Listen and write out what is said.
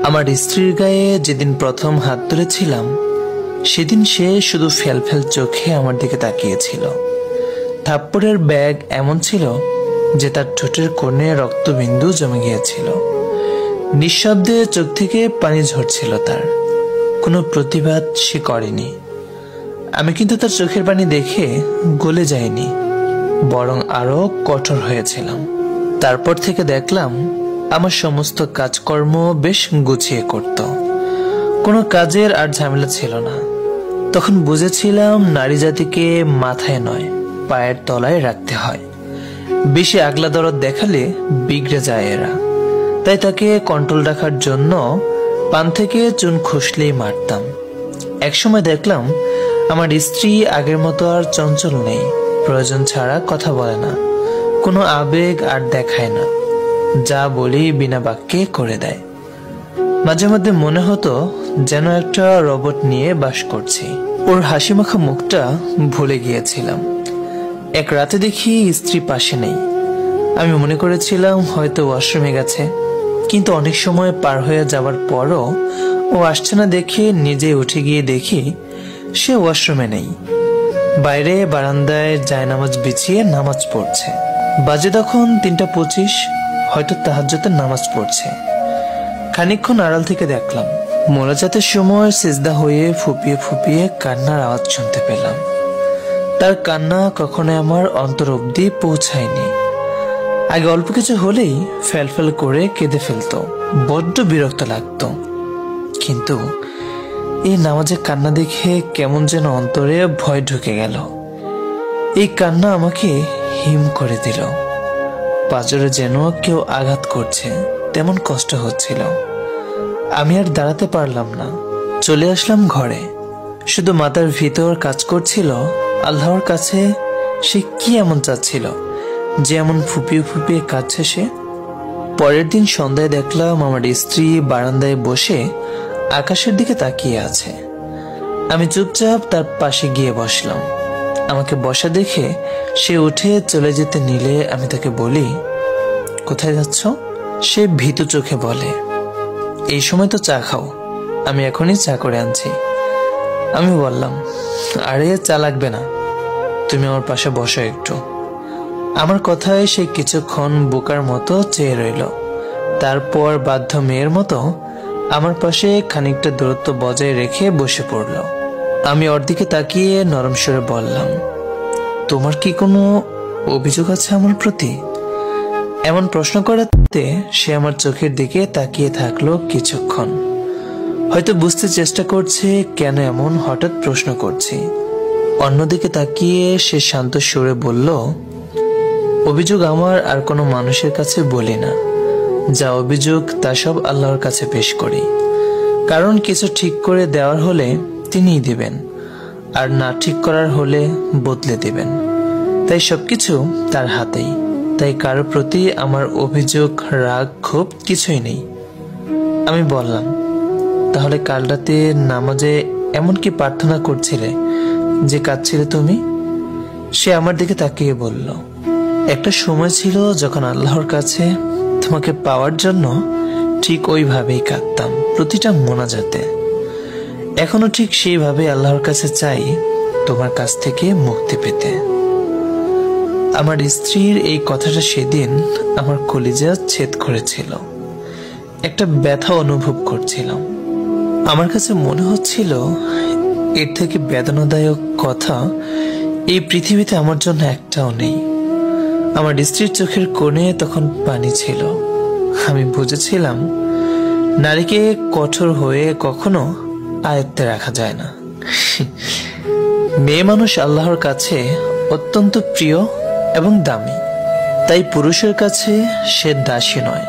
আমার স্ত্রীর গায়ে যেদিন প্রথম হাত তুলেছিলাম সেদিন সে শুধু ফেলফেল চোখে আমার দিকে তাকিয়েছিল। থাপ্পড়ের ব্যাগ এমন ছিল যে তার ঠোঁটের কোণে রক্তবিন্দু জমে গিয়েছিল। নিঃশব্দে চোখ থেকে পানি ঝরছিল তার। কোনো প্রতিবাদ সে করেনি। আমি কিন্তু তার চোখের পানি দেখে গলে যাইনি, বরং আরো কঠোর হয়েছিলাম। তারপর থেকে দেখলাম আমার সমস্ত কাজকর্ম বেশ গুছিয়ে করত। কোনো কাজের আর ঝামেলা ছিল না। তখন বুঝেছিলাম নারী জাতিকে মাথায় নয় পায়ের তলায় রাখতে হয়। বেশি আগলা দরদ দেখালে বিগড়ে যায় এরা। তাই তাকে কন্ট্রোল রাখার জন্য পান থেকে চুন খসলেই মারতাম। একসময় দেখলাম আমার স্ত্রী আগের মতো আর চঞ্চল নেই। প্রয়োজন ছাড়া কথা বলে না, কোনো আবেগ আর দেখায় না। যা বলি বিনা বাক্যে করে দেয়। মাঝে মধ্যে মনে হতো যেন একটা রোবট নিয়ে বাস করছি। ওর হাসিমাখা মুখটা ভুলে গিয়েছিলাম। এক রাতে দেখি স্ত্রী পাশে নেই। আমি মনে করেছিলাম হয়তো ওয়াশরুমে গেছে, কিন্তু অনেক সময় পার হয়ে যাবার পরও ও আসছে না দেখে নিজে উঠে গিয়ে দেখি সে ওয়াশরুমে নেই। বাইরে বারান্দায় জায়নামাজ বিছিয়ে নামাজ পড়ছে। বাজে তখন 3:25, হয়তো তাহাজ্জুদের নামাজ পড়ছে। খানিকক্ষণ আড়াল থেকে দেখলাম মোনাজাতের সময় সিজদা হয়ে ফুপিয়ে ফুপিয়ে কান্নার আওয়াজ শুনতে পেলাম। তার কান্না কখনো আমার অন্তর অব্দি পৌঁছায়নি। আগে অল্প কিছু হলেই ফেলফেল করে কেঁদে ফেলতো, বড্ড বিরক্ত লাগতো। কিন্তু এই নামাজের কান্না দেখে কেমন যেন অন্তরে ভয় ঢুকে গেল। এই কান্না আমাকে হিম করে দিল। পাঁজরে যেন কেউ আঘাত করছে তেমন কষ্ট হচ্ছিল। আমি আর দাঁড়াতে পারলাম না, চলে আসলাম ঘরে। শুধু মাথার ভিতর কাজ করছিল আল্লাহর কাছে সে কি এমন চাচ্ছিল যে এমন ফুপিয়ে ফুপিয়ে কাঁদছে সে। পরের দিন সন্ধ্যায় দেখলাম আমার স্ত্রী বারান্দায় বসে আকাশের দিকে তাকিয়ে আছে। আমি চুপচাপ তার পাশে গিয়ে বসলাম। আমাকে বসা দেখে সে উঠে চলে যেতে নিলে আমি তাকে বলি, কোথায় যাচ্ছ? সে ভীতু চোখে বলে, এই সময় তো চা খাও, আমি এখনই চা করে আনছি। আমি বললাম, আরে চা লাগবে না, তুমি আমার পাশে বসো একটু। আমার কথায় সে কিছুক্ষণ বোকার মতো চেয়ে রইল। তারপর বাধ্য মেয়ের মতো আমার পাশে খানিকটা দূরত্ব বজায় রেখে বসে পড়ল। আমি ওর দিকে তাকিয়ে নরম স্বরে বললাম, তোমার কি কোনো অভিযোগ আছে আমার প্রতি? এমন প্রশ্ন করাতে সে আমার চোখের দিকে তাকিয়ে থাকলো কিছুক্ষণ। হয়তো বুঝতে চেষ্টা করছে কেন এমন হঠাৎ প্রশ্ন করছি। অন্যদিকে তাকিয়ে সে শান্ত সুরে বলল, অভিযোগ আমার আর কোনো মানুষের কাছে বলি না। যা অভিযোগ তা সব আল্লাহর কাছে পেশ করি। কারণ কিছু ঠিক করে দেওয়ার হলে তিনিই দিবেন, আর না ঠিক করার হলে বদলে দিবেন। তাই সবকিছু তার হাতেই। তাই কারো প্রতি আমার অভিযোগ, রাগ, ক্ষোভ কিছুই নেই। আমি বললাম, তাহলে কাল রাতে নামাজে এমন কি প্রার্থনা করছিলে যে কাঁদছিলে তুমি? সে আমার দিকে তাকিয়ে বলল, একটা সময় ছিল যখন আল্লাহর কাছে তোমাকে পাওয়ার জন্য ঠিক ওইভাবেই কাঁদতাম, প্রতিটা মোনাজাতে। এখনো ঠিক সেইভাবে আল্লাহর কাছে চাই তোমার কাছ থেকে মুক্তি পেতে। আমার স্ত্রীর এই কথাটা সেদিন আমার কলিজা ছেদ করেছিল। একটা ব্যথা অনুভব করছিলাম। আমার কাছে মনে হচ্ছিল এর থেকে বেদনাদায়ক কথা এই পৃথিবীতে আমার জন্য একটাও নেই। আমার স্ত্রীর চোখের কোণে তখন পানি ছিল। আমি বুঝেছিলাম নারীকে কঠোর হয়ে কখনো আয়ত্তে রাখা যায় না। মেয়ে মানুষ আল্লাহর কাছে অত্যন্ত প্রিয় এবং দামি। তাই পুরুষের কাছে সে দাসী নয়,